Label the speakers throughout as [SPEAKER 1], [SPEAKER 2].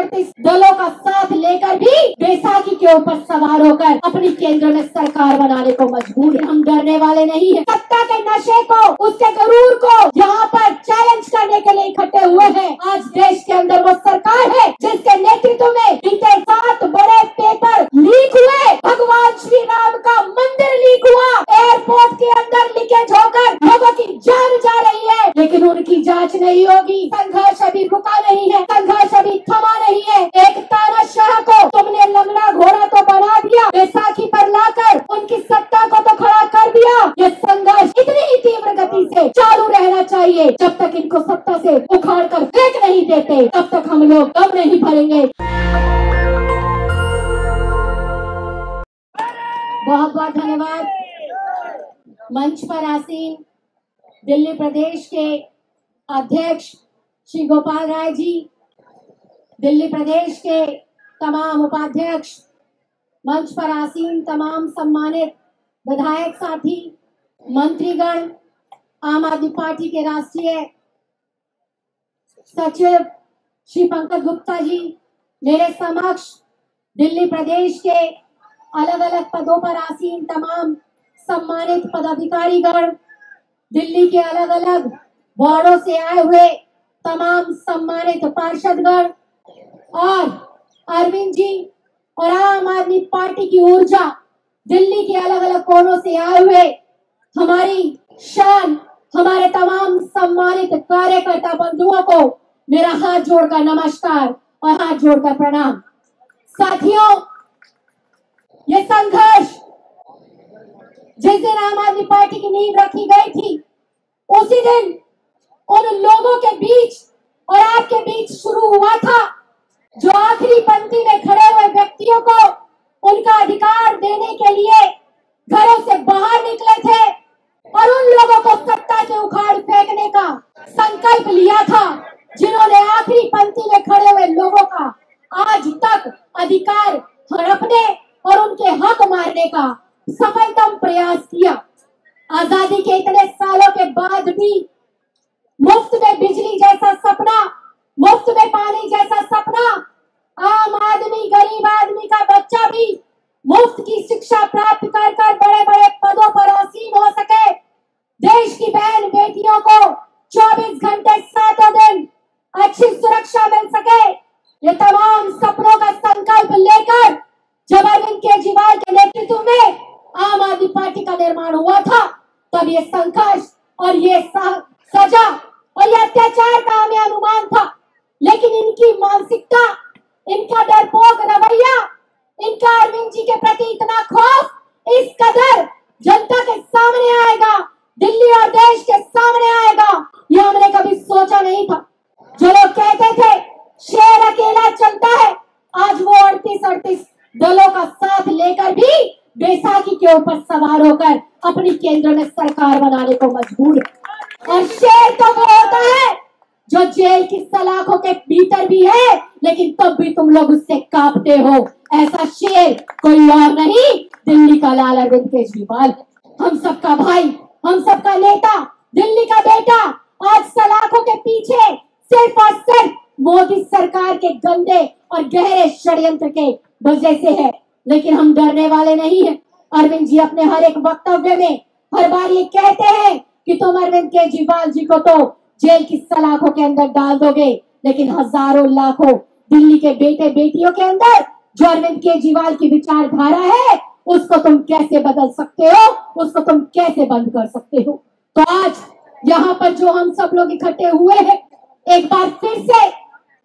[SPEAKER 1] 37 दलों का साथ लेकर भी बैसाखी के ऊपर सवार होकर अपनी केंद्र में सरकार बनाने को मजबूर है। हम डरने वाले नहीं है। सत्ता के नशे को, उसके गरूर को यहाँ पर चैलेंज करने के लिए इकट्ठे हुए हैं। आज देश के अंदर वो सरकार है जिसके नेतृत्व में बीते 7 बड़े पेपर लीक हुए। भगवान श्री राम का मंदिर लीक हुआ। एयरपोर्ट के अंदर लीकेज होकर लोगों की जान जा रही है, लेकिन उनकी जांच नहीं होगी। संघर्ष अभी रुका नहीं है, संघर्ष अभी थमा नहीं है। एक तानाशाह को तुमने लंगड़ा घोड़ा तो बना दिया, बैसाखी पर लाकर उनकी सत्ता को तो खड़ा कर दिया। ये संघर्ष इतनी ही तीव्र गति से चालू रहना चाहिए। जब तक इनको सत्ता से उखाड़ कर फेंक नहीं देते, तब तक हम लोग दम नहीं भरेंगे। बहुत बहुत धन्यवाद। मंच पर आसीन दिल्ली प्रदेश के अध्यक्ष श्री गोपाल राय जी, दिल्ली प्रदेश के तमाम उपाध्यक्ष, मंच पर आसीन तमाम सम्मानित विधायक साथी, मंत्रीगण, आम आदमी पार्टी के राष्ट्रीय सचिव श्री पंकज गुप्ता जी, मेरे समक्ष दिल्ली प्रदेश के अलग अलग पदों पर आसीन तमाम सम्मानित पदाधिकारीगण, दिल्ली के अलग अलग वार्डों से आए हुए तमाम सम्मानित पार्षदगण और अरविंद जी और आम आदमी पार्टी की ऊर्जा, दिल्ली के अलग अलग कोनों से आए हुए हमारी शान, हमारे तमाम सम्मानित कार्यकर्ता बंधुओं को मेरा हाथ जोड़कर नमस्कार और हाथ जोड़कर प्रणाम। साथियों, ये संघर्ष जिस दिन आम आदमी पार्टी की नींव रखी गई थी, उसी दिन उन लोगों के बीच और आपके बीच शुरू हुआ था जो आखिरी पंक्ति में खड़े हुए व्यक्तियों को उनका अधिकार देने के लिए घरों से बाहर निकले थे और उन लोगों को सत्ता से उखाड़ फेंकने का संकल्प लिया था, जिन्होंने आखिरी पंक्ति में खड़े हुए लोगों का आज तक अधिकार हड़पने और उनके हक मारने का सफलतम प्रयास किया। आजादी के इतने सालों के बाद भी मुफ्त में बिजली जैसा सपना, मुफ्त में पानी जैसा सपना, आम आदमी, गरीब आदमी का बच्चा भी मुफ्त की शिक्षा प्राप्त कर कर बड़े बड़े पदों पर आसीन हो सके, देश की बहन बेटियों को 24 घंटे 7 दिन अच्छी सुरक्षा मिल सके, ये तमाम सपनों का संकल्प लेकर जब अरविंद केजरीवाल के नेतृत्व में आम आदमी पार्टी का निर्माण हुआ था, तब ये संघर्ष और ये सजा और ये अत्याचार का हमें अनुमान था। लेकिन इनकी मानसिकता, इनका डरपोक रवैया, इनका अरविंद जी के प्रति इतना खौफ इस कदर जनता के सामने आएगा, दिल्ली और देश के सामने आएगा, ये हमने कभी सोचा नहीं था। जो लोग कहते थे शेर अकेला चलता है, आज वो 38 दलों का साथ लेकर भी बैसाखी के ऊपर सवार होकर अपनी केंद्र में सरकार बनाने को मजबूर है। और शेर तो वो होता है जो जेल की सलाखों के भीतर भी है, लेकिन तब भी तुम लोग उससे कांपते हो। ऐसा शेर कोई और नहीं, दिल्ली का लाल अरविंद केजरीवाल है। हम सबका भाई, हम सबका नेता, दिल्ली का बेटा आज सलाखों के पीछे सिर्फ और सिर्फ मोदी सरकार के गंदे और गहरे षड्यंत्र के वजह से है। लेकिन हम डरने वाले नहीं हैं। अरविंद जी अपने हर एक वक्तव्य में हर बार ये कहते हैं कि तुम अरविंद केजरीवाल जी को तो जेल की सलाखों के अंदर डाल दोगे, लेकिन हजारों लाखों दिल्ली के बेटे बेटियों के अंदर जो अरविंद केजरीवाल की विचारधारा है, उसको तुम कैसे बदल सकते हो, उसको तुम कैसे बंद कर सकते हो। तो आज यहाँ पर जो हम सब लोग इकट्ठे हुए हैं, एक बार फिर से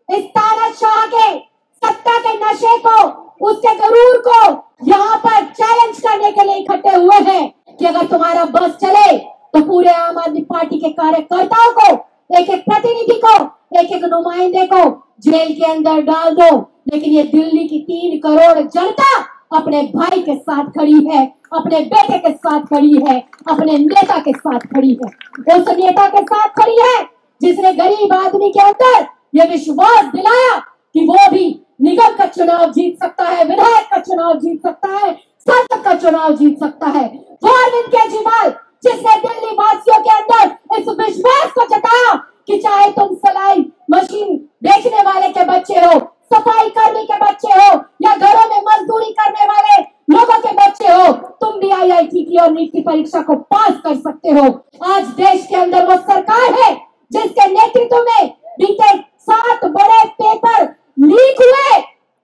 [SPEAKER 1] इस तानाशाह के सत्ता के नशे को, उसके गरूर को यहाँ पर चैलेंज करने के लिए इकट्ठे हुए हैं कि अगर तुम्हारा बस चले तो पूरे आम आदमी पार्टी के कार्यकर्ताओं को, एक एक प्रतिनिधि को, एक एक नुमाइंदे को जेल के अंदर डाल दो। लेकिन ये दिल्ली की 3 करोड़ जनता अपने भाई के साथ खड़ी है, अपने बेटे के साथ खड़ी है, अपने नेता के साथ खड़ी है। उस नेता के साथ खड़ी है जिसने गरीब आदमी के अंदर ये विश्वास दिलाया कि वो भी निगम का चुनाव जीत सकता है, विधायक का चुनाव जीत सकता है, सांसद का चुनाव जीत सकता है। वो अरविंद केजरीवाल जिसने दिल्ली वासियों के अंदर इस विश्वास को जताया कि चाहे तुम सिलाई मशीन बेचने वाले के बच्चे हो, सफाई कर्मी के बच्चे हो या घरों में मजदूरी करने वाले लोगों के बच्चे हो, तुम भी IIT की और नीट की परीक्षा को पास कर सकते हो। आज देश के अंदर वो सरकार है जिसके नेतृत्व में बीते 7 बड़े पेपर लीक हुए।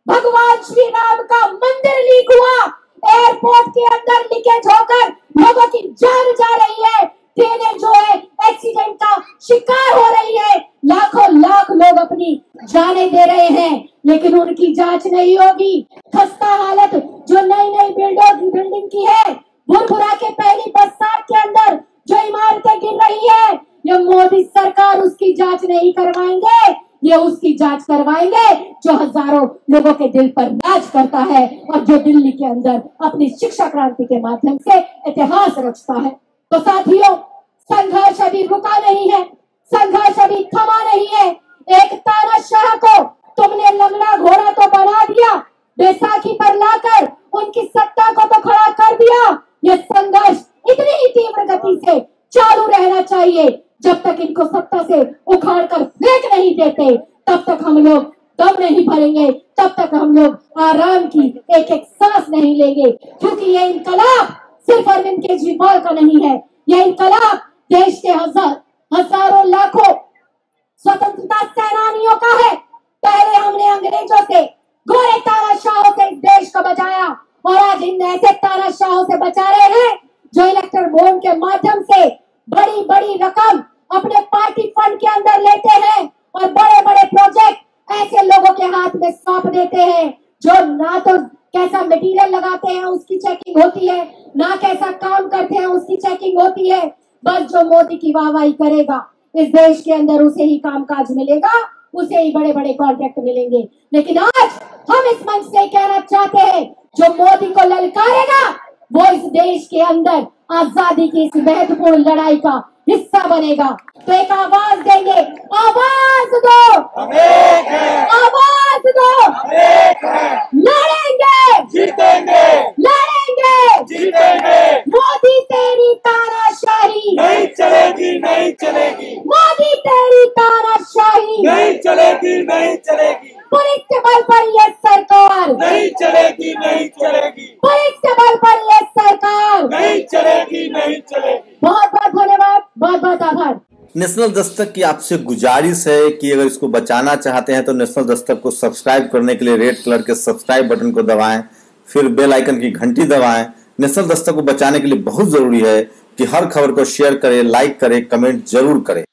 [SPEAKER 1] भगवान श्री राम का मंदिर लीक हुआ, एयरपोर्ट के अंदर लीकेज होकर लोगों की जान जा रही है, ट्रेनें जो है एक्सीडेंट का शिकार हो रही है, लाखों लाख लोग अपनी जानें दे रहे हैं, लेकिन उनकी जांच नहीं होगी। खस्ता हालत जो नई नई बिल्डिंग की है, बुरबुरा के पहली बरसात के अंदर जो इमारतें गिर रही है, ये मोदी सरकार उसकी जांच नहीं करवाएंगे, ये उसकी जांच करवाएंगे जो हजारों लोगों के दिल पर राज करता है और जो दिल्ली के अंदर अपनी शिक्षा क्रांति के माध्यम से इतिहास रचता है। तो साथियों, संघर्ष अभी रुका नहीं है, संघर्ष अभी थमा नहीं है। एक तानाशाह को तुमने लंगड़ा घोड़ा तो बना दिया, बैसाखी पर लाकर उनकी सत्ता को तो खड़ा कर दिया। ये संघर्ष इतनी ही तीव्र गति से चालू रहना चाहिए, जब तक इनको सत्ता से उखाड़ कर फेंक नहीं देते तब तक हम लोग दम नहीं भरेंगे, तब तक हम लोग आराम की एक एक सांस नहीं लेंगे। क्योंकि ये इनकलाब सिर्फ अरविंद केजरीवाल का नहीं है, ये इनकलाब देश के हजारों लाखों स्वतंत्रता सेनानियों का है। पहले हमने अंग्रेजों से, गोरे तानाशाहों से इस देश को बचाया और आज इन ऐसे तानाशाहों से बचा रहे हैं जो इलेक्टोरल बॉन्ड के माध्यम से बड़ी बड़ी रकम अपने पार्टी फंड के अंदर लेते हैं और बड़े बड़े प्रोजेक्ट ऐसे लोगों के हाथ में सौंप देते हैं जो ना तो कैसा मटेरियल लगाते हैं उसकी चेकिंग होती है, ना कैसा काम करते हैं उसकी चेकिंग होती है। बस जो मोदी की वाहवाही करेगा इस देश के अंदर उसे ही कामकाज मिलेगा, उसे ही बड़े बड़े कॉन्ट्रैक्ट मिलेंगे। लेकिन आज हम इस मंच से कहना चाहते हैं, जो मोदी को ललकारेगा वो इस देश के अंदर आजादी की इस महत्वपूर्ण लड़ाई का हिस्सा बनेगा। तो एक आवाज देंगे, आवाज दो, आवाज दो, लड़ेंगे
[SPEAKER 2] जीतेंगे,
[SPEAKER 1] लड़ेंगे
[SPEAKER 2] जीतेंगे।
[SPEAKER 1] मोदी तेरी तानाशाही
[SPEAKER 2] नहीं चलेगी, नहीं चलेगी,
[SPEAKER 1] मोदी तेरी तानाशाही
[SPEAKER 2] नहीं चलेगी, नहीं चलेगी,
[SPEAKER 1] पुलिस के बल पर ये सरकार
[SPEAKER 2] नहीं चलेगी, नहीं चलेगी,
[SPEAKER 1] पुलिस के बल पर ये सरकार
[SPEAKER 2] नहीं चलेगी, नहीं चलेगी।
[SPEAKER 1] बहुत बहुत धन्यवाद, बहुत बहुत आभार।
[SPEAKER 3] नेशनल दस्तक की आपसे गुजारिश है कि अगर इसको बचाना चाहते हैं तो नेशनल दस्तक को सब्सक्राइब करने के लिए रेड कलर के सब्सक्राइब बटन को दबाएं, फिर बेल आइकन की घंटी दबाएं। नेशनल दस्तक को बचाने के लिए बहुत जरूरी है कि हर खबर को शेयर करें, लाइक करें, कमेंट जरूर करें।